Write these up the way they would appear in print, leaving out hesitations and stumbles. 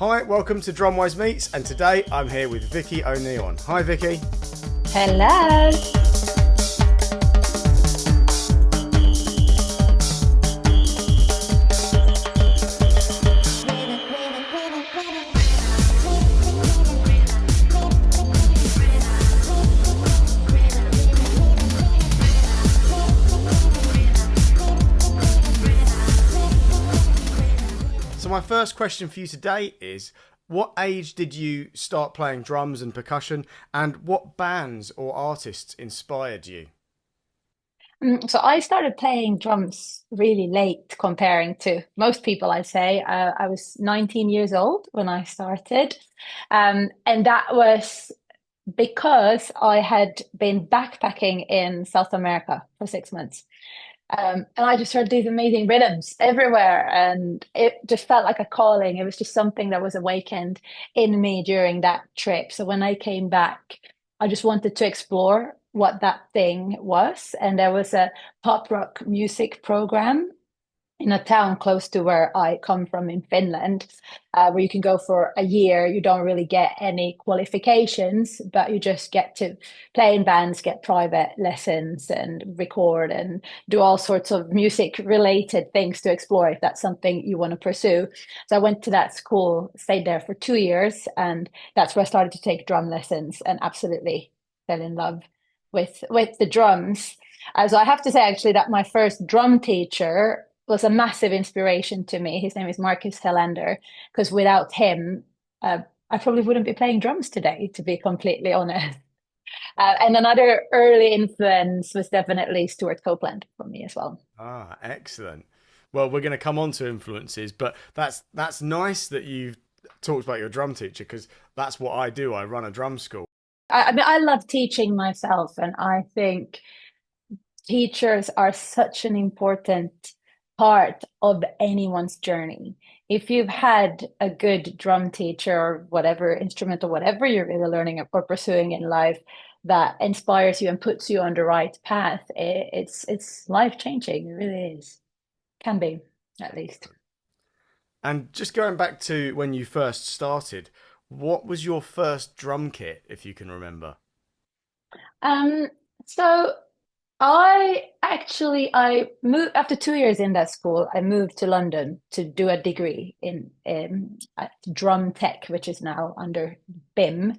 Hi, welcome to DrumWise Meets, and today I'm here with Vicky O'Neil. Hi Vicky. Hello. So my first question for you today is, what age did you start playing drums and percussion, and what bands or artists inspired you? So I started playing drums really late comparing to most people, I'd say. I was 19 years old when I started. And that was because I had been backpacking in South America for 6 months. And I just heard these amazing rhythms everywhere, and it just felt like a calling. It was just something that was awakened in me during that trip. So when I came back, I just wanted to explore what that thing was. And there was a pop rock music program in a town close to where I come from in Finland, where you can go for a year. You don't really get any qualifications, but you just get to play in bands, get private lessons, and record and do all sorts of music related things to explore if that's something you want to pursue. So I went to that school, stayed there for 2 years, and that's where I started to take drum lessons and absolutely fell in love with the drums. So I have to say actually that my first drum teacher was a massive inspiration to me. His name is Marcus Hellander, because without him, I probably wouldn't be playing drums today, to be completely honest. And another early influence was definitely Stuart Copeland for me as well. Ah, excellent. Well, we're going to come on to influences, but that's nice that you've talked about your drum teacher, because that's what I do. I run a drum school. I mean, I love teaching myself, and I think teachers are such an important part of anyone's journey. If you've had a good drum teacher or whatever instrument or whatever you're really learning or pursuing in life that inspires you and puts you on the right path, it's life changing. It really is. Can be, at least. And just going back to when you first started, what was your first drum kit, if you can remember? Um, so I moved after 2 years in that school. I moved to London to do a degree in at drum tech, which is now under BIM.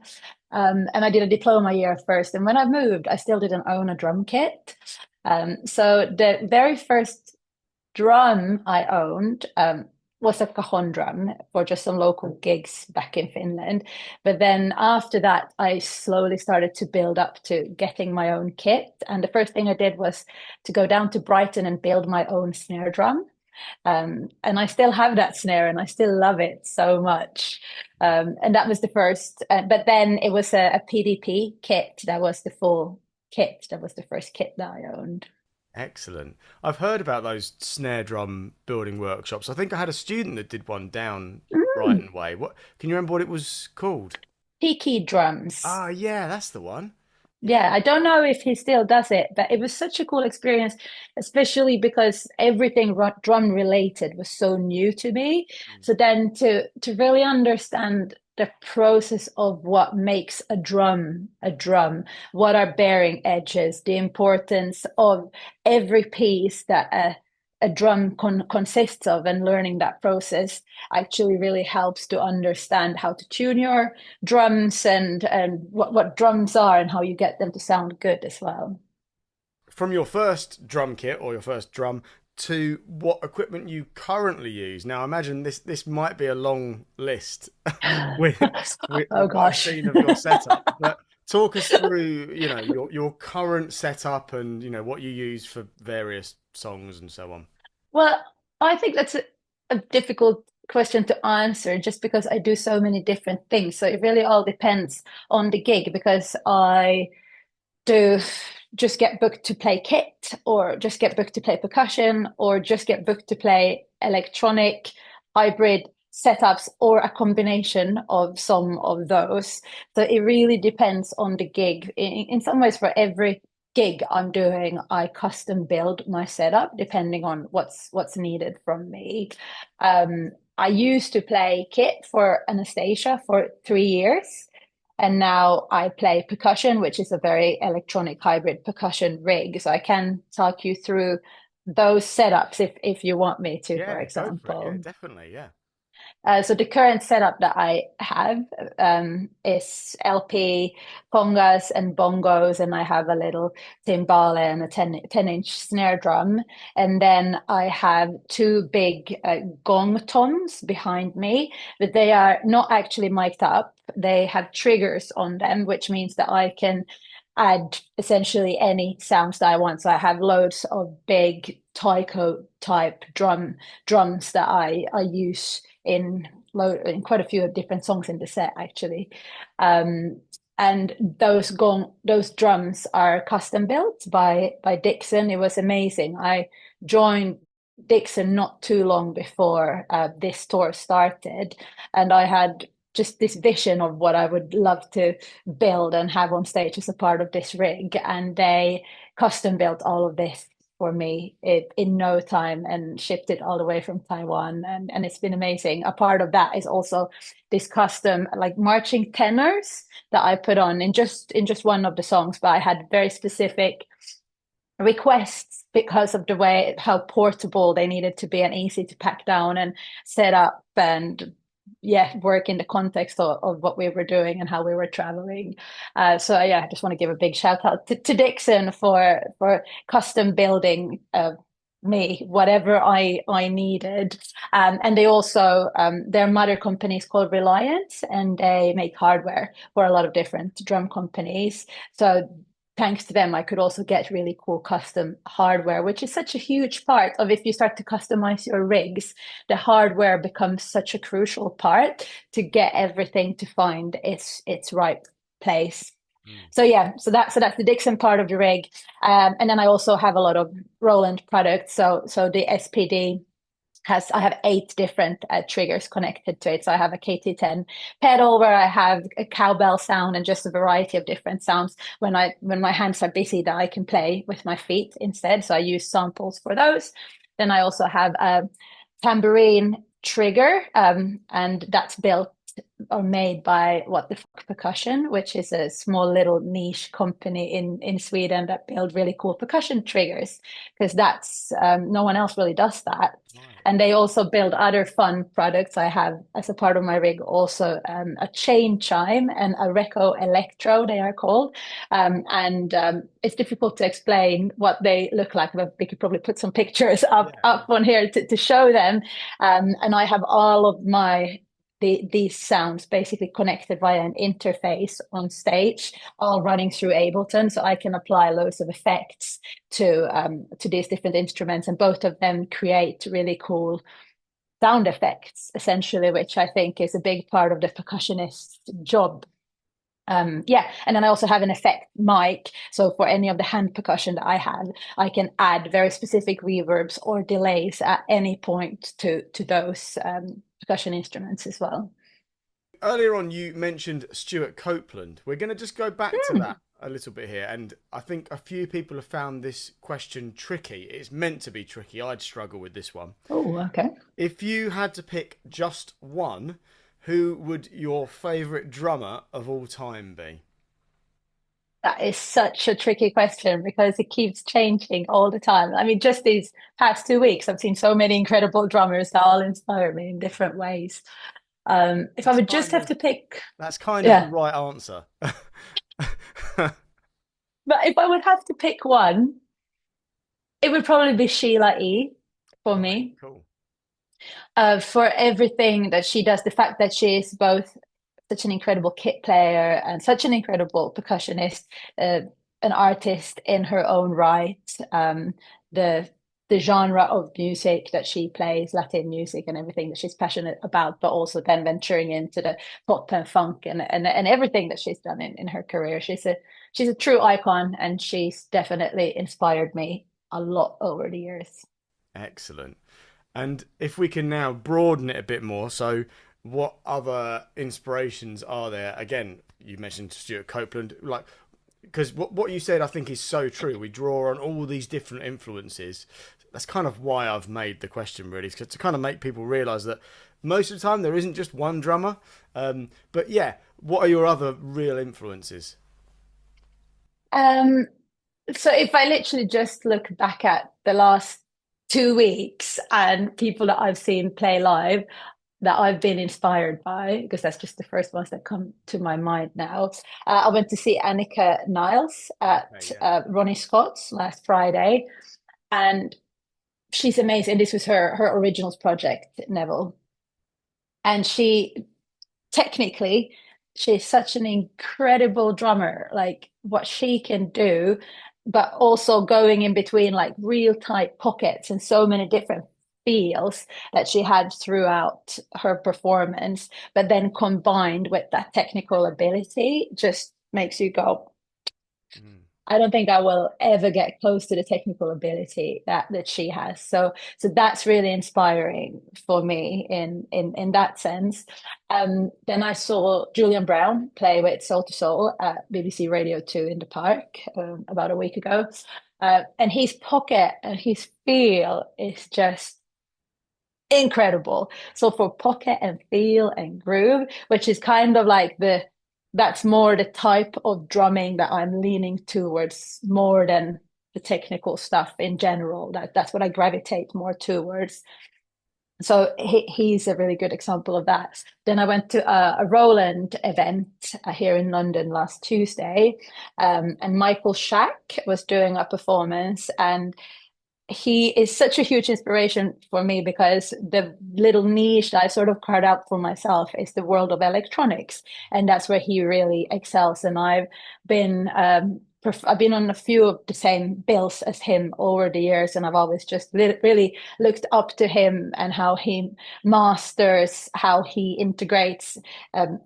And I did a diploma year first. And when I moved, I still didn't own a drum kit. So the very first drum I owned was a cajon drum for just some local gigs back in Finland. But then after that, I slowly started to build up to getting my own kit. And the first thing I did was to go down to Brighton and build my own snare drum. And I still have that snare and I still love it so much. And that was the first. But then it was a PDP kit that was the full kit. That was the first kit that I owned. Excellent. I've heard about those snare drum building workshops. I think I had a student that did one down Mm. Brighton Way. What can you remember what it was called? Tiki drums. Ah, yeah, that's the one. Yeah. Yeah, I don't know if he still does it, but it was such a cool experience, especially because everything drum related was so new to me. So then to really understand the process of what makes a drum, what are bearing edges, the importance of every piece that a drum consists of, and learning that process actually really helps to understand how to tune your drums and what drums are and how you get them to sound good as well. From your first drum kit or your first drum to what equipment you currently use. Now, I imagine this might be a long list with, Oh with what I've gosh. seen of your setup, but talk us through, your current setup and, what you use for various songs and so on. Well, I think that's a difficult question to answer just because I do so many different things. So it really all depends on the gig, because I do just get booked to play kit, or just get booked to play percussion, or just get booked to play electronic hybrid setups, or a combination of some of those. So it really depends on the gig. In some ways, for every gig I'm doing, I custom build my setup depending on what's needed from me. I used to play kit for Anastasia for 3 years. And now I play percussion, which is a very electronic hybrid percussion rig. So I can talk you through those setups if you want me to, for Yeah, go for it. Yeah, example. definitely. Yeah. So the current setup that I have is LP, congas, and bongos, and I have a little timbale and a 10-inch snare drum. And then I have two big gong toms behind me, but they are not actually mic'd up. They have triggers on them, which means that I can add essentially any sounds that I want. So I have loads of big taiko type drums that I use in quite a few of different songs in the set actually. Um, and those drums are custom built by Dixon. It was amazing. I joined Dixon not too long before this tour started, and I had just this vision of what I would love to build and have on stage as a part of this rig. And they custom built all of this for me in no time and shipped it all the way from Taiwan. And it's been amazing. A part of that is also this custom like marching tenors that I put on in just one of the songs, but I had very specific requests because of the way how portable they needed to be and easy to pack down and set up and yeah work in the context of what we were doing and how we were traveling. So yeah, I just want to give a big shout out to Dixon for custom building me whatever I needed. And they also their mother company is called Reliance, and they make hardware for a lot of different drum companies. So thanks to them, I could also get really cool custom hardware, which is such a huge part of if you start to customize your rigs, the hardware becomes such a crucial part to get everything to find its right place. Mm. So yeah, so that's the Dixon part of the rig, and then I also have a lot of Roland products. So the SPD I have 8 different triggers connected to it. So I have a KT10 pedal where I have a cowbell sound and just a variety of different sounds when my hands are busy that I can play with my feet instead. So I use samples for those. Then I also have a tambourine trigger, and that's built or made by What the Fuck Percussion, which is a small little niche company in Sweden that build really cool percussion triggers, because that's no one else really does that. Right. And they also build other fun products. I have, as a part of my rig, also a chain chime and a Reco Electro, they are called. And it's difficult to explain what they look like, but we could probably put some pictures Yeah. up on here to show them. And I have all of these sounds basically connected via an interface on stage, all running through Ableton, so I can apply loads of effects to these different instruments, and both of them create really cool sound effects, essentially, which I think is a big part of the percussionist's job. Yeah, and then I also have an effect mic. So for any of the hand percussion that I have, I can add very specific reverbs or delays at any point to those percussion instruments as well. Earlier on, you mentioned Stuart Copeland. We're going to just go back to Hmm. that a little bit here. And I think a few people have found this question tricky. It's meant to be tricky. I'd struggle with this one. Oh, okay. If you had to pick just one, who would your favourite drummer of all time be? That is such a tricky question because it keeps changing all the time. I mean, just these past 2 weeks, I've seen so many incredible drummers that all inspire me in different ways. If I That's would just kind have of to pick, that's kind of the yeah, right answer. but if I would have to pick one, it would probably be Sheila E. for Right, me. cool. For everything that she does, the fact that she is both such an incredible kit player and such an incredible percussionist, uh, an artist in her own right. The the genre of music that she plays, Latin music and everything that she's passionate about, but also then venturing into the pop and funk and everything that she's done in her career. She's a true icon, and she's definitely inspired me a lot over the years. Excellent. And if we can now broaden it a bit more, so what other inspirations are there? Again, you mentioned Stuart Copeland. Like, because what you said I think is so true. We draw on all these different influences. That's kind of why I've made the question really, to kind of make people realise that most of the time there isn't just one drummer. But yeah, what are your other real influences? Um, so if I literally just look back at the last 2 weeks and people that I've seen play live that I've been inspired by, because that's just the first ones that come to my mind now. I went to see Annika Niles Okay, at yeah. Ronnie Scott's last Friday, and she's amazing. This was her originals project, Neville, and technically she's such an incredible drummer, like what she can do, but also going in between like real tight pockets and so many different feels that she had throughout her performance, but then combined with that technical ability just makes you go, Mm. I don't think I will ever get close to the technical ability that she has. So that's really inspiring for me in that sense. Then I saw Julian Brown play with Soul to Soul at BBC Radio 2 in the park about a week ago. And his pocket and his feel is just incredible. So for pocket and feel and groove, which is kind of like that's more the type of drumming that I'm leaning towards more than the technical stuff in general. That's what I gravitate more towards. So he's a really good example of that. Then I went to a Roland event here in London last Tuesday, and Michael Shack was doing a performance, and he is such a huge inspiration for me because the little niche that I sort of carved out for myself is the world of electronics, and that's where he really excels. And been I've been on a few of the same bills as him over the years, and I've always just really looked up to him and how he masters, how he integrates um,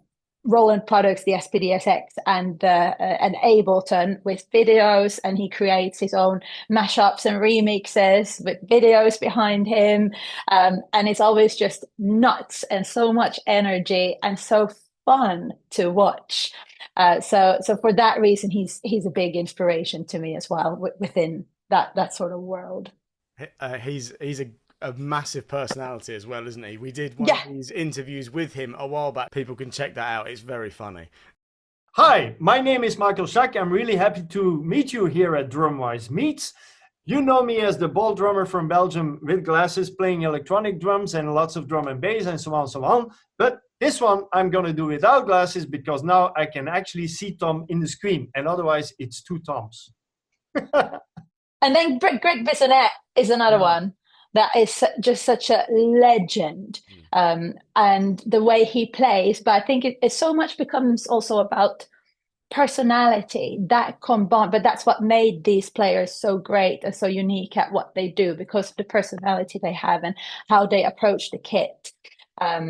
Roland products, the SPDSX and Ableton with videos, and he creates his own mashups and remixes with videos behind him. And it's always just nuts and so much energy and so fun to watch. So for that reason, he's a big inspiration to me as well within that sort of world. He's a massive personality as well, isn't he? We did one Yeah. of these interviews with him a while back. People can check that out. It's very funny. Hi, my name is Michael Schack. I'm really happy to meet you here at DrumWise Meets. You know me as the ball drummer from Belgium with glasses, playing electronic drums and lots of drum and bass and so on, so on. But this one I'm going to do without glasses because now I can actually see Tom in the screen, and otherwise it's two Toms. And then Greg Bissonette is another Mm. one that is just such a legend. And the way he plays, but I think it so much becomes also about personality that combined, but that's what made these players so great and so unique at what they do because of the personality they have and how they approach the kit.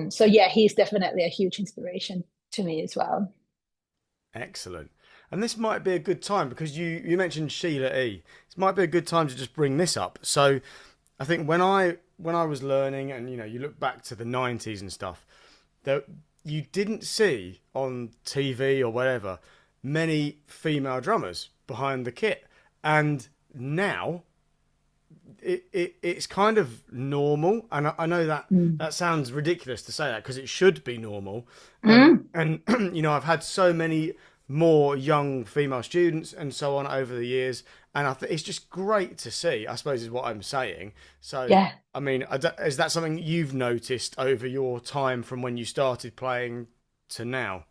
So yeah, he's definitely a huge inspiration to me as well. Excellent. And this might be a good time because you mentioned Sheila E. This might be a good time to just bring this up. So I think when I was learning, and you look back to the 90s and stuff, that you didn't see on TV or whatever many female drummers behind the kit. And now it's kind of normal, and I know that Mm. that sounds ridiculous to say that because it should be normal. Mm. And I've had so many more young female students and so on over the years, and I think it's just great to see, I suppose, is what I'm saying. So Yeah. I mean, is that something you've noticed over your time from when you started playing to now?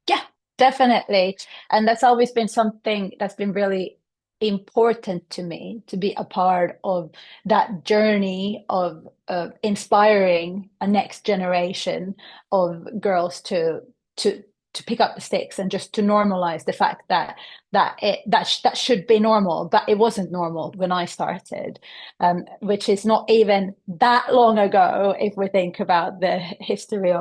Yeah, definitely. And that's always been something that's been really important to me to be a part of that journey of inspiring a next generation of girls to to pick up the sticks and just to normalize the fact that should be normal, but it wasn't normal when I started, which is not even that long ago if we think about the history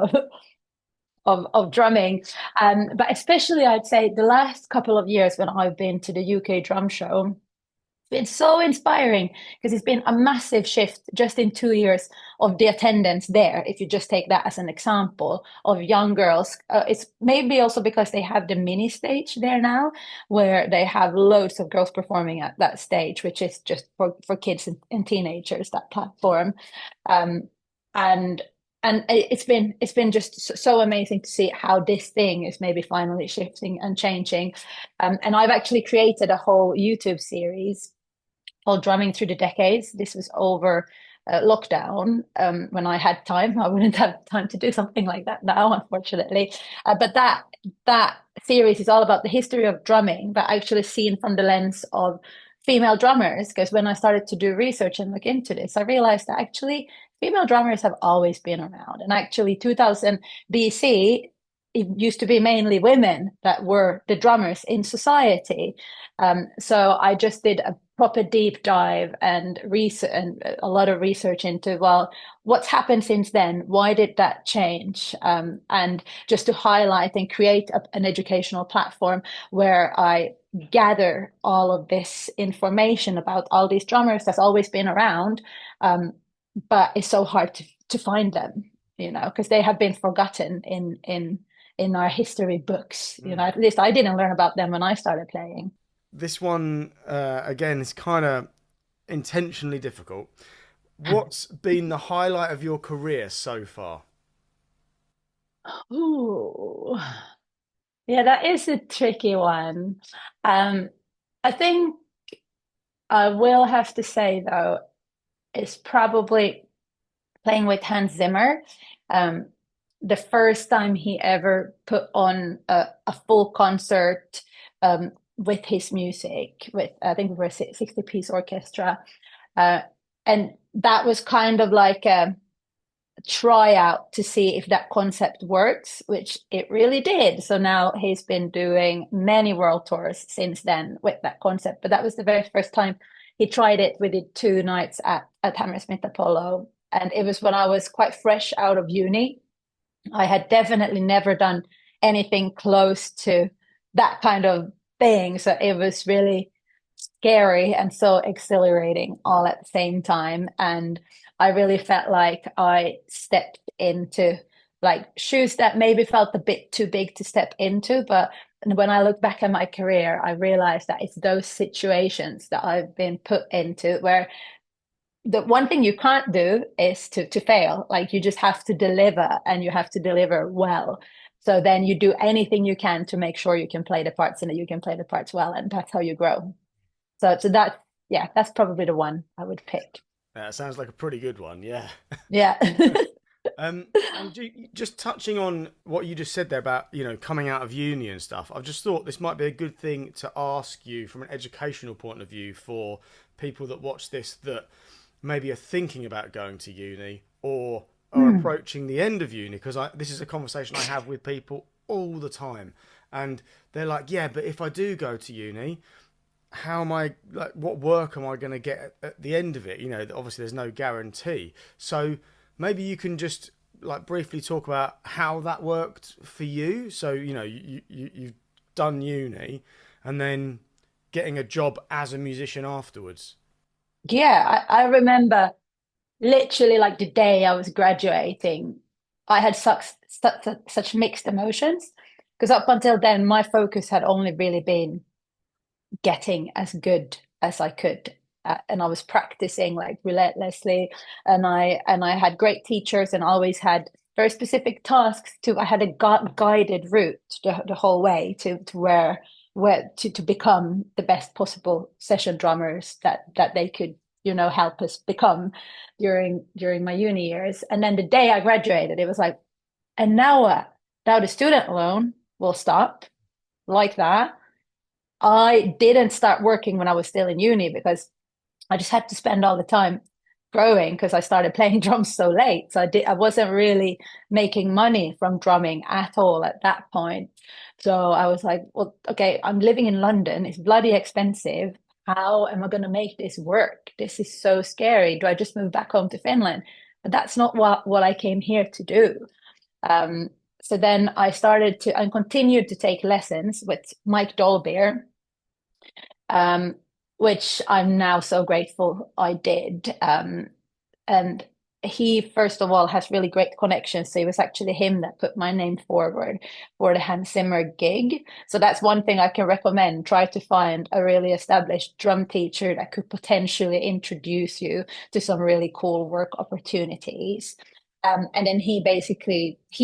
of drumming. But especially, I'd say the last couple of years when I've been to the UK drum show, been so inspiring because it's been a massive shift just in 2 years of the attendance there. If you just take that as an example of young girls, it's maybe also because they have the mini stage there now, where they have loads of girls performing at that stage, which is just for kids and teenagers, that platform. Um, and it's been just so amazing to see how this thing is maybe finally shifting and changing. And I've actually created a whole YouTube series called Drumming Through the Decades. This was over lockdown, when I had time. I wouldn't have time to do something like that now, unfortunately. But that series is all about the history of drumming, but actually seen from the lens of female drummers. Because when I started to do research and look into this, I realized that actually female drummers have always been around. And actually, 2000 BC, it used to be mainly women that were the drummers in society. So I just did a proper deep dive and research, and a lot of research into, well, what's happened since then? Why did that change? And just to highlight and create an educational platform where I gather all of this information about all these drummers that's always been around, but it's so hard to find them, because they have been forgotten in our history books. At least I didn't learn about them when I started playing. This one, again, is kind of intentionally difficult. What's been the highlight of your career so far? Ooh, yeah, that is a tricky one. I think I will have to say, though, it's probably playing with Hans Zimmer. Um, the first time he ever put on a full concert, with his music, with, I think we were a 60-piece orchestra. Uh, and that was kind of like a tryout to see if that concept works, which it really did. So now he's been doing many world tours since then with that concept. But that was the very first time he tried it. We did 2 nights at Hammersmith Apollo. And it was when I was quite fresh out of uni. I had definitely never done anything close to that kind of thing. So it was really scary and so exhilarating all at the same time. And I really felt like I stepped into like shoes that maybe felt a bit too big to step into. But when I look back at my career, I realized that it's those situations that I've been put into where the one thing you can't do is to fail. Like you just have to deliver, and you have to deliver well. So then you do anything you can to make sure you can play the parts and that you can play the parts well, and that's how you grow. So that, yeah, that's probably the one I would pick. That sounds like a pretty good one, yeah. Yeah. And just touching on what you just said there about, coming out of uni and stuff, I've just thought this might be a good thing to ask you from an educational point of view for people that watch this that maybe are thinking about going to uni or are approaching the end of uni, because this is a conversation I have with people all the time, and they're like, yeah, but if I do go to uni, how am I, like, what work am I going to get at the end of it? Obviously there's no guarantee. So maybe you can just like briefly talk about how that worked for you. So, you've done uni and then getting a job as a musician afterwards. Yeah, I remember literally like the day I was graduating, I had such mixed emotions, because up until then, my focus had only really been getting as good as I could. And I was practicing like relentlessly, and I had great teachers and always had very specific tasks to. I had a guided route the whole way to where to become the best possible session drummers that they could help us become during my uni years. And then the day I graduated, it was like, and now what? Now the student loan will stop, like that. I didn't start working when I was still in uni because I just had to spend all the time growing, because I started playing drums so late. So I wasn't really making money from drumming at all at that point. So I was like, well, okay, I'm living in London. It's bloody expensive. How am I going to make this work? This is so scary. Do I just move back home to Finland? But that's not what I came here to do. Um, so then I started and continued to take lessons with Mike Dolbear. which I'm now so grateful I did. And he, first of all, has really great connections. So it was actually him that put my name forward for the Hans Zimmer gig. So that's one thing I can recommend. Try to find a really established drum teacher that could potentially introduce you to some really cool work opportunities. And then he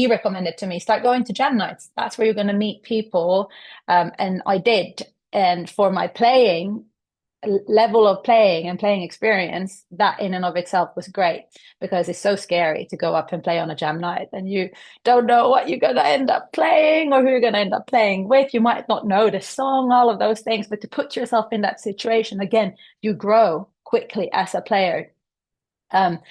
recommended to me, start going to jam nights. That's where you're going to meet people. And I did. And for my playing, level of playing and playing experience, that in and of itself was great, because it's so scary to go up and play on a jam night and you don't know what you're going to end up playing or who you're going to end up playing with. You might not know the song, all of those things, but to put yourself in that situation, again, you grow quickly as a player. And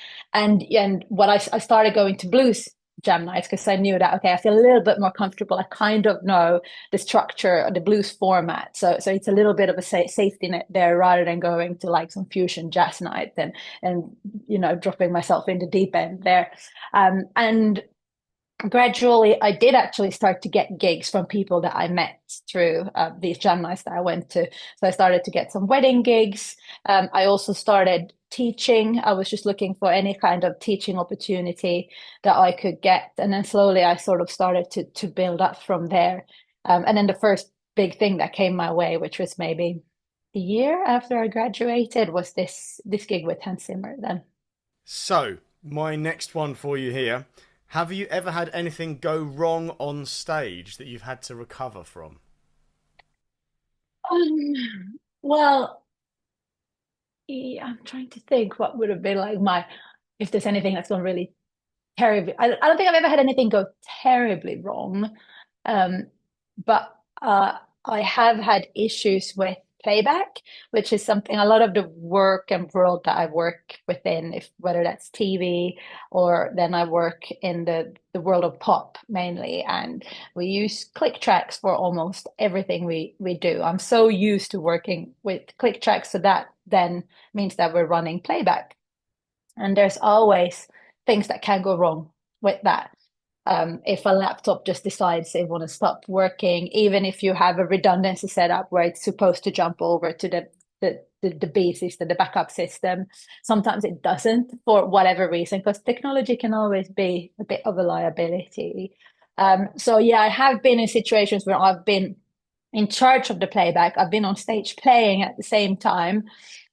what I started going to blues jam nights because I knew that, okay, I feel a little bit more comfortable. I kind of know the structure of the blues format. So it's a little bit of a safety net there, rather than going to like some fusion jazz night and dropping myself in the deep end there. And gradually I did actually start to get gigs from people that I met through these jam nights that I went to. So I started to get some wedding gigs. I also started teaching. I was just looking for any kind of teaching opportunity that I could get. And then slowly I sort of started to build up from there. And then the first big thing that came my way, which was maybe a year after I graduated, was this gig with Hans Zimmer then. So, my next one for you here. Have you ever had anything go wrong on stage that you've had to recover from? Well, yeah, I'm trying to think what would have been like if there's anything that's gone really terribly. I don't think I've ever had anything go terribly wrong. Um, but I have had issues with playback, which is something a lot of the work and world that I work within, if whether that's TV or then I work in the world of pop mainly, and we use click tracks for almost everything we do. I'm so used to working with click tracks, so that then means that we're running playback, and there's always things that can go wrong with that. If a laptop just decides they want to stop working, even if you have a redundancy setup where it's supposed to jump over to the B system, the backup system, sometimes it doesn't for whatever reason, because technology can always be a bit of a liability. So yeah, I have been in situations where I've been in charge of the playback. I've been on stage playing at the same time,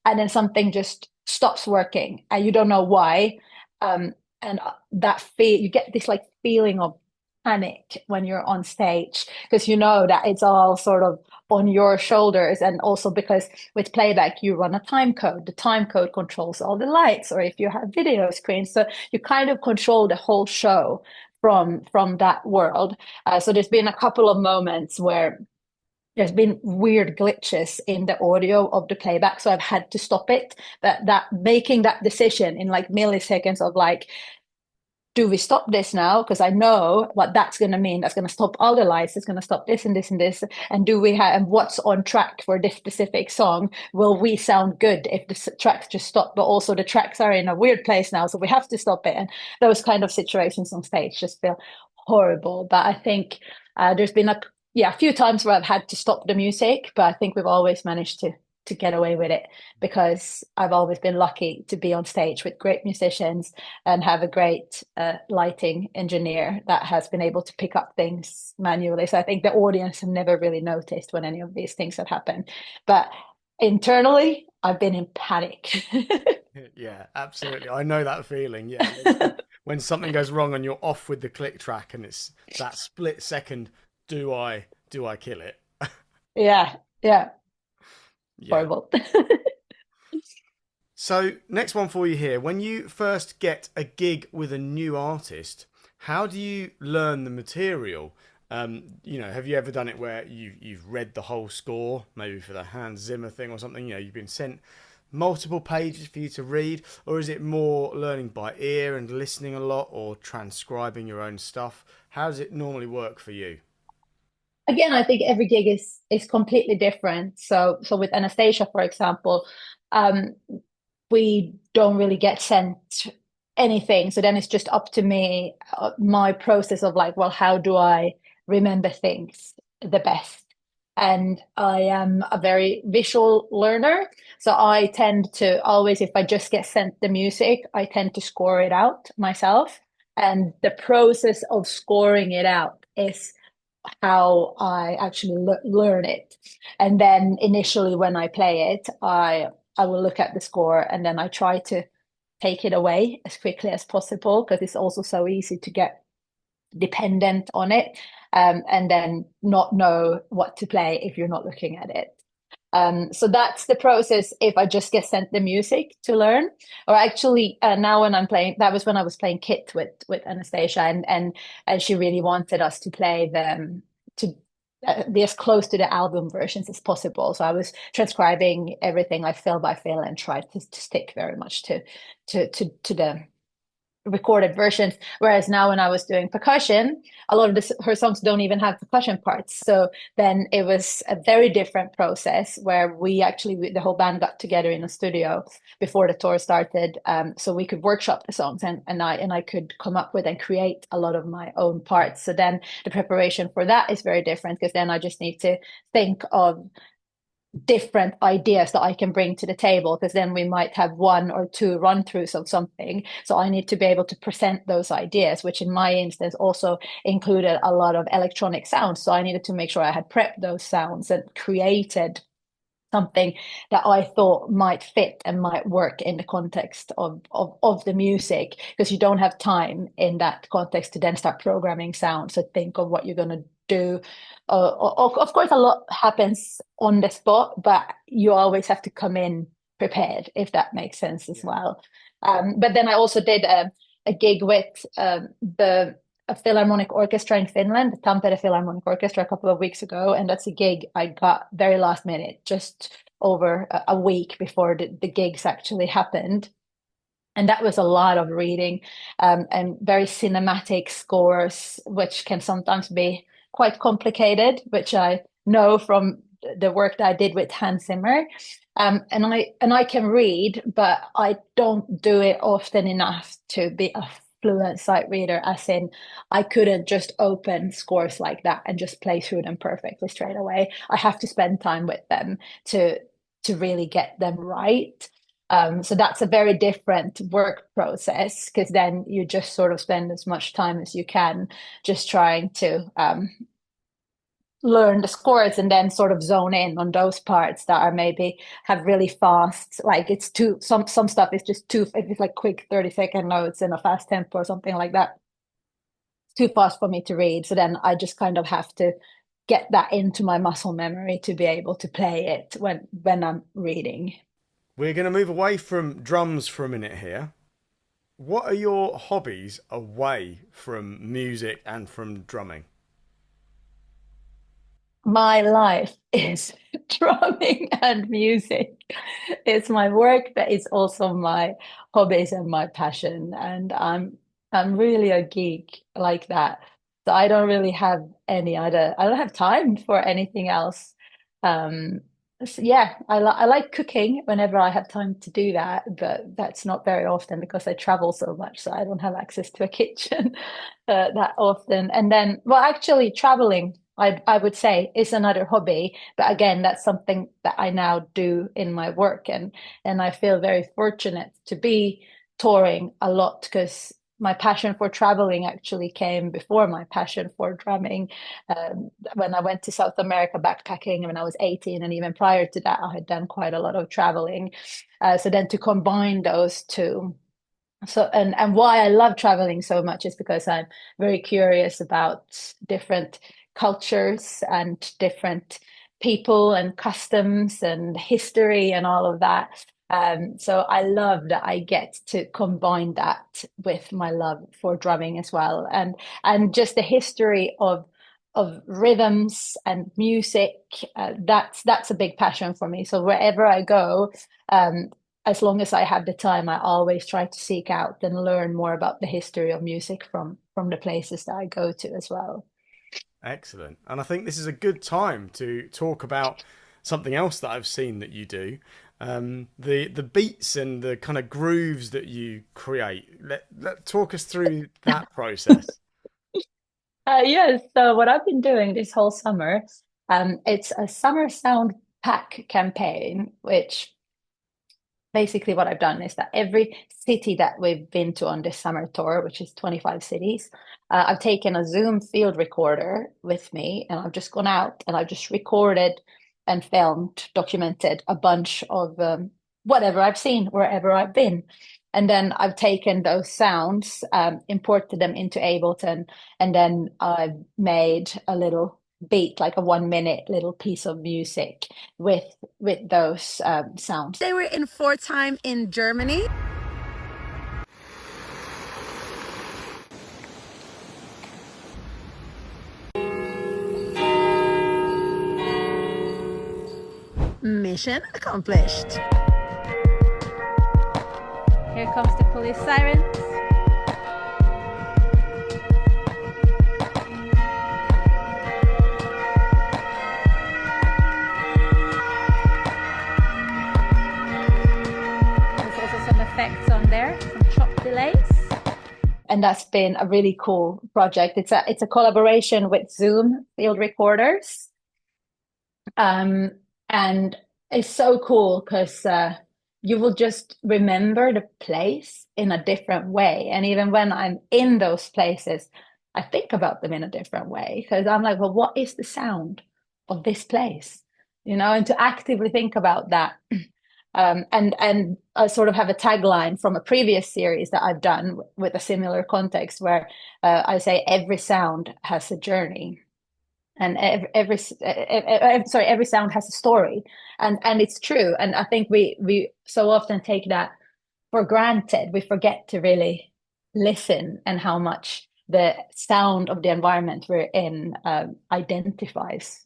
and then something just stops working and you don't know why. And that you get this like feeling of panic when you're on stage, because you know that it's all sort of on your shoulders. And also because with playback you run a time code, the time code controls all the lights, or if you have video screens, so you kind of control the whole show from that world. So there's been a couple of moments where there's been weird glitches in the audio of the playback, so I've had to stop it. That making that decision in like milliseconds of like, do we stop this now? Because I know what that's going to mean. That's going to stop all the lights. It's going to stop this and this and this. And do we have, and what's on track for this specific song? Will we sound good if the tracks just stop? But also the tracks are in a weird place now, so we have to stop it. And those kind of situations on stage just feel horrible. But I think there's been a few times where I've had to stop the music, but I think we've always managed to get away with it, because I've always been lucky to be on stage with great musicians and have a great lighting engineer that has been able to pick up things manually. So I think the audience have never really noticed when any of these things have happened. But internally, I've been in panic. Yeah, absolutely. I know that feeling. Yeah. When something goes wrong and you're off with the click track and it's that split second, do I kill it? Yeah. Yeah. Horrible. So next one for you here. When you first get a gig with a new artist, how do you learn the material? Have you ever done it where you've read the whole score, maybe for the Hans Zimmer thing or something? You've been sent multiple pages for you to read, or is it more learning by ear and listening a lot, or transcribing your own stuff? How does it normally work for you? Again, I think every gig is completely different. So with Anastasia, for example, we don't really get sent anything. So then it's just up to me, my process of like, well, how do I remember things the best? and I am a very visual learner. So I tend to always, if I just get sent the music, I tend to score it out myself. And the process of scoring it out is how I actually learn it. And then initially when I play it, I will look at the score and then I try to take it away as quickly as possible because it's also so easy to get dependent on it, and then not know what to play if you're not looking at it. So that's the process if I just get sent the music to learn. Or actually, now when I'm playing, that was when I was playing kit with Anastasia, and she really wanted us to play them to be as close to the album versions as possible. So I was transcribing everything like fill by fill and tried to stick very much to the recorded versions. Whereas now when I was doing percussion, a lot of her songs don't even have percussion parts. So then it was a very different process where the whole band got together in a studio before the tour started, so we could workshop the songs, and I could come up with and create a lot of my own parts. So then the preparation for that is very different because then I just need to think of different ideas that I can bring to the table, because then we might have one or two run throughs of something. So I need to be able to present those ideas, which in my instance also included a lot of electronic sounds. So I needed to make sure I had prepped those sounds and created something that I thought might fit and might work in the context of the music, because you don't have time in that context to then start programming sounds and think of what you're going to do. Of course, a lot happens on the spot, but you always have to come in prepared, if that makes sense as well. But then I also did a gig with the a Philharmonic Orchestra in Finland, the Tampere Philharmonic Orchestra, a couple of weeks ago. And that's a gig I got very last minute, just over a week before the gigs actually happened. And that was a lot of reading, and very cinematic scores, which can sometimes be quite complicated, which I know from the work that I did with Hans Zimmer. And I can read, but I don't do it often enough to be a fluent sight reader, as in I couldn't just open scores like that and just play through them perfectly straight away. I have to spend time with them to really get them right. So that's a very different work process, because then you just sort of spend as much time as you can just trying to learn the scores and then sort of zone in on those parts that are maybe have really fast, like it's too some stuff is just too, if it's like quick 30-second notes in a fast tempo or something like that, it's too fast for me to read. So then I just kind of have to get that into my muscle memory to be able to play it when I'm reading. We're going to move away from drums for a minute here. What are your hobbies away from music and from drumming? My life is drumming and music. It's my work, but it's also my hobbies and my passion. And I'm really a geek like that. So I don't really have I don't have time for anything else. So yeah, I like cooking whenever I have time to do that, but that's not very often because I travel so much, so I don't have access to a kitchen that often. And then, well, actually, traveling, I would say, is another hobby. But again, that's something that I now do in my work, and I feel very fortunate to be touring a lot, because my passion for traveling actually came before my passion for drumming. When I went to South America backpacking when I was 18, and even prior to that, I had done quite a lot of traveling. So then to combine those two. So and why I love traveling so much is because I'm very curious about different cultures and different people and customs and history and all of that. So I love that I get to combine that with my love for drumming as well, and just the history of rhythms and music. That's a big passion for me. So wherever I go, as long as I have the time, I always try to seek out and learn more about the history of music from the places that I go to as well. Excellent. And I think this is a good time to talk about something else that I've seen that you do. The beats and the kind of grooves that you create. Let talk us through that process. Yes, so what I've been doing this whole summer, It's a summer sound pack campaign, which basically what I've done is that every city that we've been to on this summer tour, which is 25 cities, I've taken a Zoom field recorder with me, and I've just gone out and I've just recorded and filmed, documented a bunch of whatever I've seen wherever I've been. And then I've taken those sounds, imported them into Ableton, and then I've made a little beat, like a 1 minute little piece of music with those sounds. They were in 4 time in Germany. Mission accomplished. Here comes the police sirens. Effects on there, some chop delays. And that's been a really cool project. It's a collaboration with Zoom field recorders. And it's so cool because you will just remember the place in a different way. And even when I'm in those places, I think about them in a different way, because I'm like, well, what is the sound of this place? And to actively think about that. And I sort of have a tagline from a previous series that I've done with a similar context, where I say every sound has a journey, and every sound has a story, and it's true. And I think we so often take that for granted. We forget to really listen, and how much the sound of the environment we're in identifies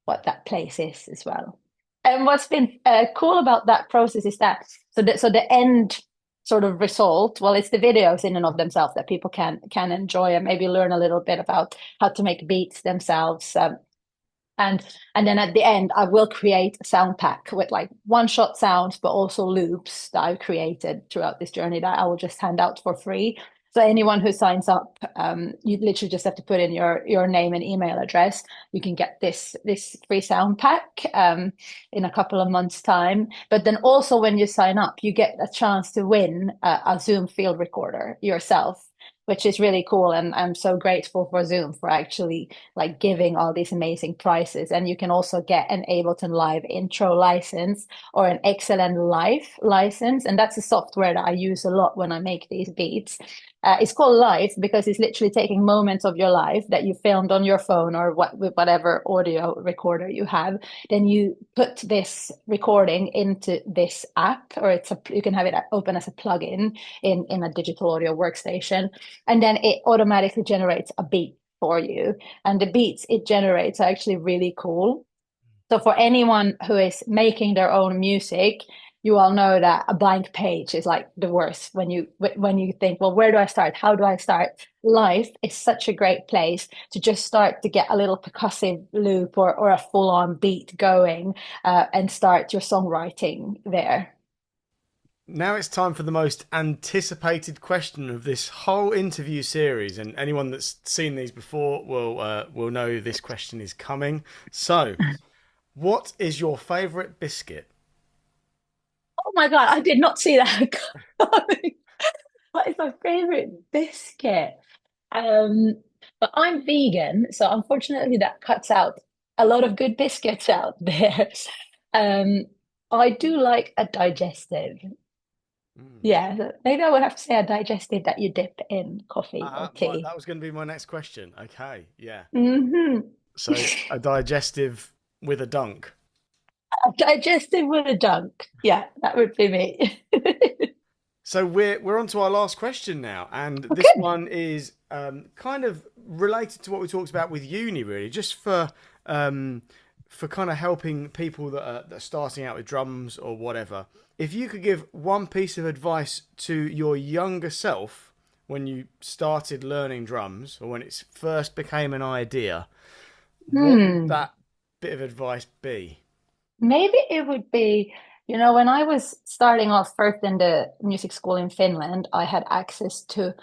what that place is as well. And what's been cool about that process is that so the end sort of result, well, it's the videos in and of themselves that people can enjoy and maybe learn a little bit about how to make beats themselves. And then at the end, I will create a sound pack with like one-shot sounds, but also loops that I've created throughout this journey that I will just hand out for free. So anyone who signs up, you literally just have to put in your name and email address. You can get this free sound pack in a couple of months' time. But then also when you sign up, you get a chance to win a Zoom field recorder yourself, which is really cool. And I'm so grateful for Zoom for actually like giving all these amazing prizes. And you can also get an Ableton Live intro license or an Excellent Live license. And that's a software that I use a lot when I make these beats. It's called Live because it's literally taking moments of your life that you filmed on your phone or whatever audio recorder you have. Then you put this recording into this app, or you can have it open as a plugin in a digital audio workstation, and then it automatically generates a beat for you. And the beats it generates are actually really cool. So for anyone who is making their own music, you all know that a blank page is like the worst when you think, well, where do I start? How do I start? Live is such a great place to just start to get a little percussive loop or a full-on beat going and start your songwriting there. Now it's time for the most anticipated question of this whole interview series, and anyone that's seen these before will know this question is coming. So, what is your favourite biscuit? Oh my God, I did not see that coming. What is my favorite biscuit? But I'm vegan, so unfortunately that cuts out a lot of good biscuits out there. I do like a digestive. Yeah, maybe I would have to say a digestive that you dip in coffee or tea. That was going to be my next question. Okay, yeah. Mm-hmm. So a digestive with a dunk. A digestive with a dunk. Yeah, that would be me. So we're on to our last question now, and Okay. this one is kind of related to what we talked about with uni, really, just for kind of helping people that are starting out with drums or whatever. If you could give one piece of advice to your younger self when you started learning drums, or when it first became an idea, what would that bit of advice be? Maybe it would be, when I was starting off first in the music school in Finland, I had access to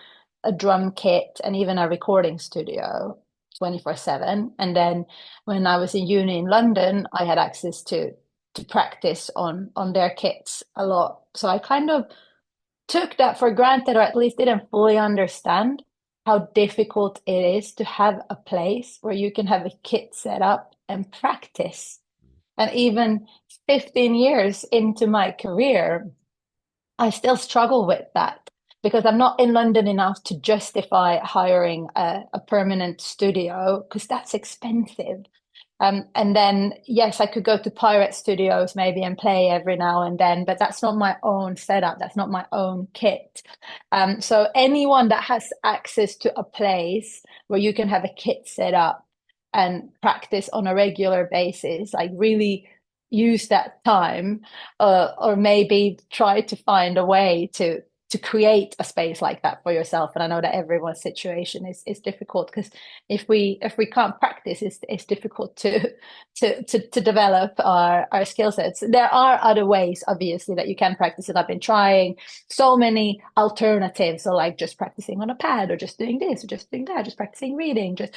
a drum kit and even a recording studio. 24/7. And then when I was in uni in London, I had access to practice on their kits a lot. So I kind of took that for granted, or at least didn't fully understand how difficult it is to have a place where you can have a kit set up and practice. And even 15 years into my career, I still struggle with that because I'm not in London enough to justify hiring a permanent studio because that's expensive. And then, yes, I could go to pirate studios maybe and play every now and then, but that's not my own setup. That's not my own kit. So anyone that has access to a place where you can have a kit set up and practice on a regular basis, like really use that time, or maybe try to find a way to create a space like that for yourself. And I know that everyone's situation is difficult because if we can't practice, it's difficult to develop our skill sets. There are other ways, obviously, that you can practice it. I've been trying so many alternatives, so like just practicing on a pad, or just doing this, or just doing that, just practicing reading, just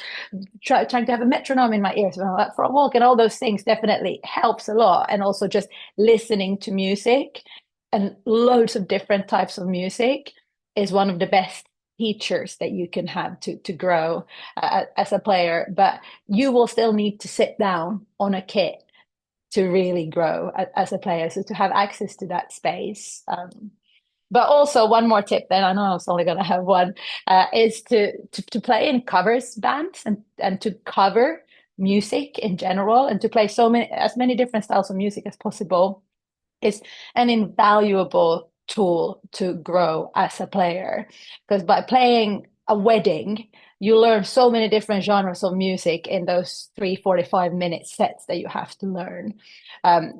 trying to have a metronome in my ears when I'm out for a walk, and all those things definitely helps a lot. And also just listening to music and loads of different types of music is one of the best teachers that you can have to grow as a player. But you will still need to sit down on a kit to really grow as a player, so to have access to that space. But also one more tip, then I know I was only going to have one, is to play in covers bands and to cover music in general, and to play as many different styles of music as possible is an invaluable tool to grow as a player. Because by playing a wedding, you learn so many different genres of music in those 3 45-minute sets that you have to learn.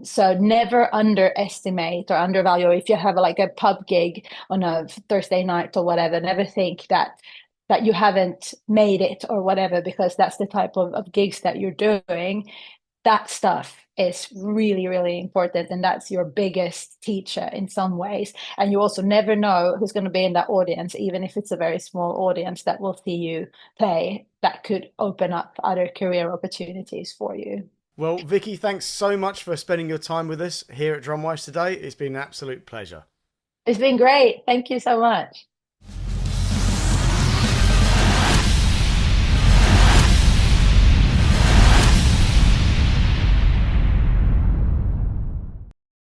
So never underestimate or undervalue. If you have like a pub gig on a Thursday night or whatever, never think that you haven't made it or whatever, because that's the type of gigs that you're doing. That stuff is really, really important. And that's your biggest teacher in some ways. And you also never know who's going to be in that audience, even if it's a very small audience that will see you play. That could open up other career opportunities for you. Well, Vicky, thanks so much for spending your time with us here at DrumWise today. It's been an absolute pleasure. It's been great. Thank you so much.